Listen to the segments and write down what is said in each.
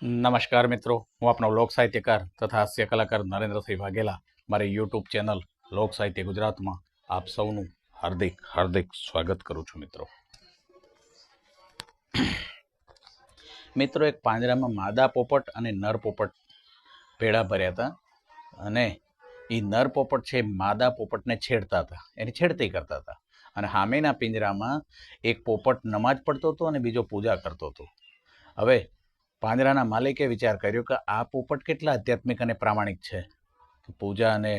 નમસ્કાર મિત્રો, હું આપનો લોક સાહિત્યકાર તથા હાસ્ય કલાકાર નરેન્દ્રસિંહ વાઘેલા મારી યુટ્યુબ ચેનલ લોક સાહિત્ય ગુજરાતમાં આપ સૌનું હાર્દિક હાર્દિક સ્વાગત કરું છું. મિત્રો એક પાંજરામાં માદા પોપટ અને નર પોપટ ભેળા ભર્યા હતા અને એ નર પોપટ છે માદા પોપટને છેડતા હતા, એની છેડતી કરતા હતા. અને સામેના પિંજરામાં એક પોપટ નમાજ પડતો હતો અને બીજો પૂજા કરતો હતો. હવે પાંજરાના માલિકે વિચાર કર્યો કે આ પોપટ કેટલા આધ્યાત્મિક અને પ્રામાણિક છે, પૂજા અને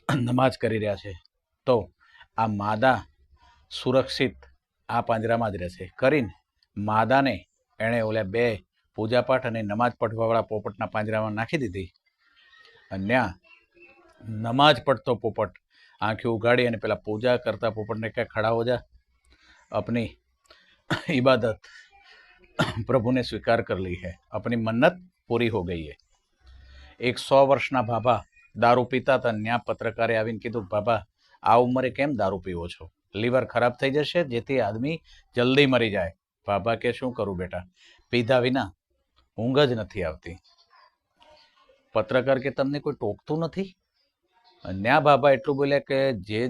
નમાજ કરી રહ્યા છે, તો આ માદા સુરક્ષિત આ પાંજરામાં જ રહેશે કરીને માદાને એણે ઓલા બે પૂજાપાઠ અને નમાજ પઢવાવાળા પોપટના પાંજરામાં નાખી દીધી. અને ત્યાં નમાજ પડતો પોપટ આંખી ઉગાડી અને પેલા પૂજા કરતા પોપટને કહે, ખડા હો જા, अपनी इबादत प्रभु ने स्वीकार कर ली है, अपनी मन्नत पूरी हो गई है. एक 100 વર્ષના ભાભા દારૂ પીતા હતા. ન્યા પત્રકારે આવીને કીધું, બાબા આ ઉંમરે કેમ દારૂ પીવો છો? લીવર ખરાબ થઈ જશે, જેથી આદમી જલ્દી મરી જાય. બાબા કે શું કરું બેટા, પીધા વિના ઊંઘ જ નથી આવતી. પત્રકાર કે તમને કોઈ ટોકતું નથી? ન્યા બાબા એટલું બોલ્યા કે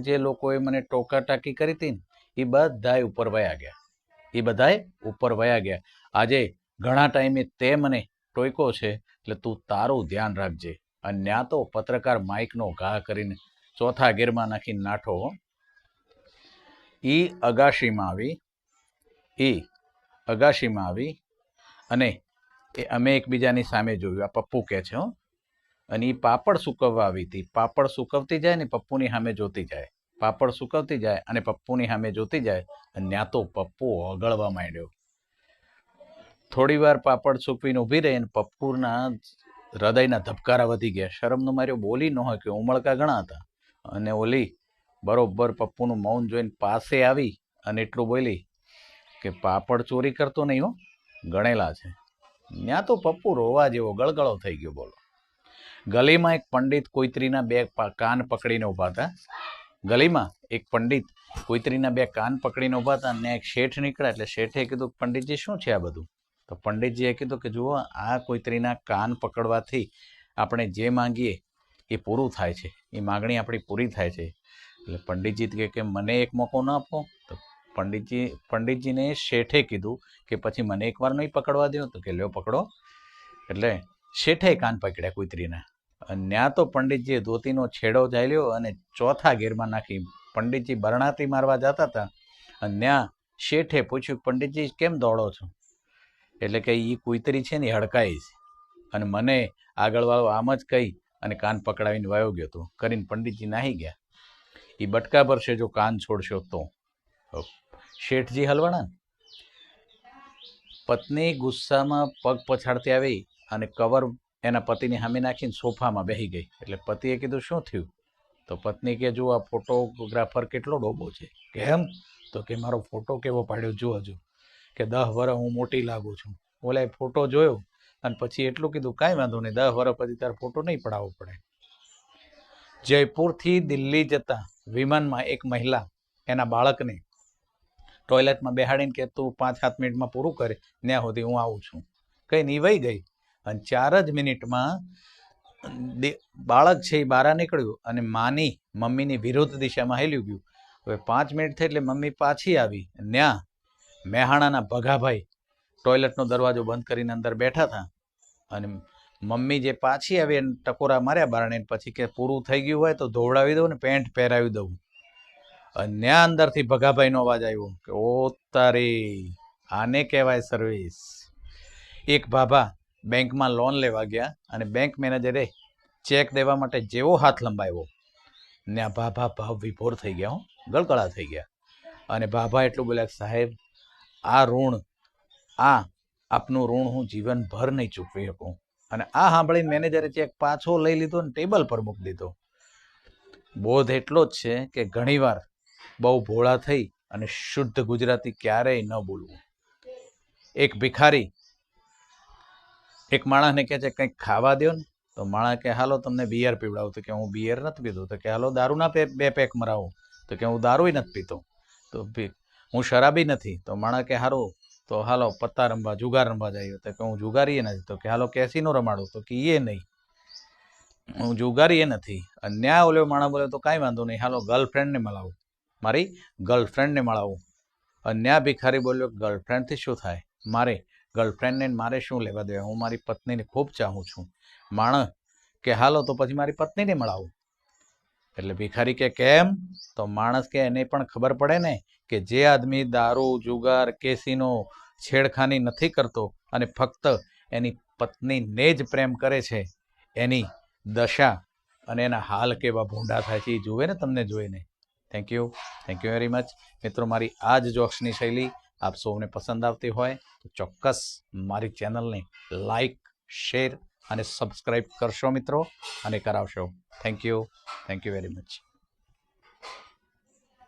જે લોકોએ મને ટોકા ટાકી કરી હતી ને એ બધાય ઉપર વયા ગયા, એ બધાય ઉપર વયા ગયા. આજે ઘણા ટાઈમે તે મને ટોયકો છે, એટલે તું તારું ધ્યાન રાખજે. અને ન્યા તો પત્રકાર માઇકનો ઘા કરીને ચોથા ગેરમાં નાખીને નાઠો. એ અગાશીમાં આવી અને અમે એકબીજાની સામે જોયું. આ પપ્પુ કહે છે હો. અને એ પાપડ સુકવવા આવી હતી. પાપડ સુકવતી જાય ને પપ્પુની સામે જોતી જાય, પાપડ સુકવતી જાય અને પપ્પુની સામે જોતી જાય. અને ત્યાં તો પપ્પુ ઓગળવા માંડ્યો. થોડી વાર પાપડ સૂકવીને ઊભી રહી અને પપ્પુના હૃદયના ધબકારા વધી ગયા. શરમનો માર્યો બોલી ન હોય કે ઉમળકા ઘણા હતા. અને ઓલી બરોબર પપ્પુનું મૌન જોઈને પાસે આવી અને એટલું બોલી કે પાપડ ચોરી કરતો નહીં હો, ગણેલા છે. ત્યાં તો પપ્પુ રોવા જેવો ગળગળો થઈ ગયો. બોલો. ગલીમાં એક પંડિત કોઈત્રીના બે કાન પકડીને ઊભા હતા. ગલીમાં એક પંડિત કોઈત્રીના બે કાન પકડીને ઊભા હતા અને એક શેઠ નીકળ્યા. એટલે શેઠે કીધું, પંડિતજી શું છે આ બધું? તો પંડિતજીએ કીધું કે જુઓ, આ કોઈત્રીના કાન પકડવાથી આપણે જે માંગીએ એ પૂરું થાય છે, એ માગણી આપણી પૂરી થાય છે. એટલે પંડિતજી કહે કે મને એક મોકો ન આપો? તો પંડિતજીને શેઠે કીધું કે પછી મને એકવાર નહીં પકડવા દો? તો કે લ્યો પકડો. એટલે શેઠે કાન પકડ્યા કોઈત્રીના. અને ત્યાં તો પંડિતજીએ ધોતીનો છેડો ઝાલ્યો અને ચોથા ગેરમાં નાખી. પંડિતજી બરણાતી મારવા જતા હતા અને ત્યાં શેઠે પૂછ્યું, પંડિતજી કેમ દોડો છો? એટલે કે એ કુઈતરી છે ને હડકાઈ છે અને મને આગળવાળો આમ જ કહી અને કાન પકડાવીને વાયો ગયો હતો કરીને પંડિતજી નાહી ગયા. એ બટકા ભરશે જો કાન છોડશો તો. શેઠજી હલવાણા. પત્ની ગુસ્સામાં પગ પછાડતી આવી અને કવર એના પતિની સામે નાખીને સોફામાં બેસી ગઈ. એટલે પતિએ કીધું, શું થયું? તો પત્ની કે જો આ ફોટોગ્રાફર કેટલો ડોબો છે. કેમ? તો કે મારો ફોટો કેવો પાડ્યો જુઓ જો, કે 10 વર્ષ હું મોટી લાગુ છું. ઓલા ફોટો જોયો અને પછી એટલું કીધું, કાંઈ વાંધો નહીં, 10 વર્ષ પછી તારો ફોટો નહીં પડાવવો પડે. જયપુરથી દિલ્હી જતા વિમાનમાં એક મહિલા એના બાળકને ટોયલેટમાં બેહાડીને કે તું 5-7 મિનિટમાં પૂરું કરે, ત્યાં સુધી હું આવું છું. કઈ નિવાઈ ગઈ અને 4 જ મિનિટમાં બાળક છે એ બહાર નીકળ્યું અને મમ્મીની વિરુદ્ધ દિશામાં હેલ્યું ગયું. હવે 5 મિનિટ થઈ એટલે મમ્મી પાછી આવી. ત્યાં મહેણાના ભગાભાઈ ટોયલેટનો દરવાજો બંધ કરીને અંદર બેઠા હતા અને મમ્મી જે પાછી આવી અને ટકોરા માર્યા બારણે. પછી કે પૂરું થઈ ગયું હોય તો ધોવડાવી દઉં ને પેન્ટ પહેરાવી દઉં. અને ત્યાં અંદરથી ભગાભાઈનો અવાજ આવ્યો કે ઓ તારી, આને કહેવાય સર્વિસ. એક ભાભા બેંકમાં લોન લેવા ગયા અને બેંક મેનેજરે ચેક દેવા માટે જેવો હાથ લંબાવ્યો ને આ ભાભા ભાવ વિભોર થઈ ગયા, ગળગળા થઈ ગયા. અને ભાભા એટલું બોલ્યા, સાહેબ આપનું ઋણ હું જીવનભર નહીં ચૂકવી શકું. અને આ સાંભળીને મેનેજરે ચેક પાછો લઈ લીધો અને ટેબલ પર મૂકી દીધો. બોધ એટલો જ છે કે ઘણીવાર બહુ ભોળા થઈ અને શુદ્ધ ગુજરાતી ક્યારેય ન બોલવું. એક ભિખારી એક માણસને કહે છે કંઈક ખાવા દો ને. તો માણસ કે હાલો તમને બિયર પીવડાવું. તો કે હું બિયર નથી પીતો. તો કે હાલો દારૂના 2 પેક મરાવું. તો કે હું દારૂ નથી પીતો. તો હું શરાબી નથી. તો માણસ કે હારું તો હાલો પત્તા રમવા જુગાર રમવા જઈએ તો કે હું જુગારી નથી તો કે હાલો કેસીનો રમાડું તો કે એ નહીં હું જુગારી એ નથી અન્યા ઓલો માણસ બોલે તો કાંઈ વાંધો નહીં હાલો ગર્લફ્રેન્ડને મળાવું મારી ગર્લફ્રેન્ડને મળાવું અન્યા ભિખારી બોલ્યો ગર્લફ્રેન્ડથી શું થાય મારે ગર્લફ્રેન્ડને મારે શું લેવા દેવા હું મારી પત્નીને ખૂબ ચાહું છું માણસ કે હાલો તો પછી મારી પત્નીને મળાવું એટલે ભિખારી કે કેમ તો માણસ કે એને પણ ખબર પડે ને કે જે આદમી દારૂ જુગાર કેસીનો છેડખાની નથી કરતો અને ફક્ત એની પત્નીને જ પ્રેમ કરે છે એની દશા અને એના હાલ કેવા ભૂંડા થાય છે એ જુએ ને તમને જોઈને થેન્ક યુ વેરી મચ મિત્રો મારી આ જ જોક્સની શૈલી આપ સૌને પસંદ આવતી હોય તો ચોક્કસ મારી ચેનલને લાઈક શેર અને સબસ્ક્રાઈબ કરશો મિત્રો અને કરાવશો થેન્ક યુ વેરી મચ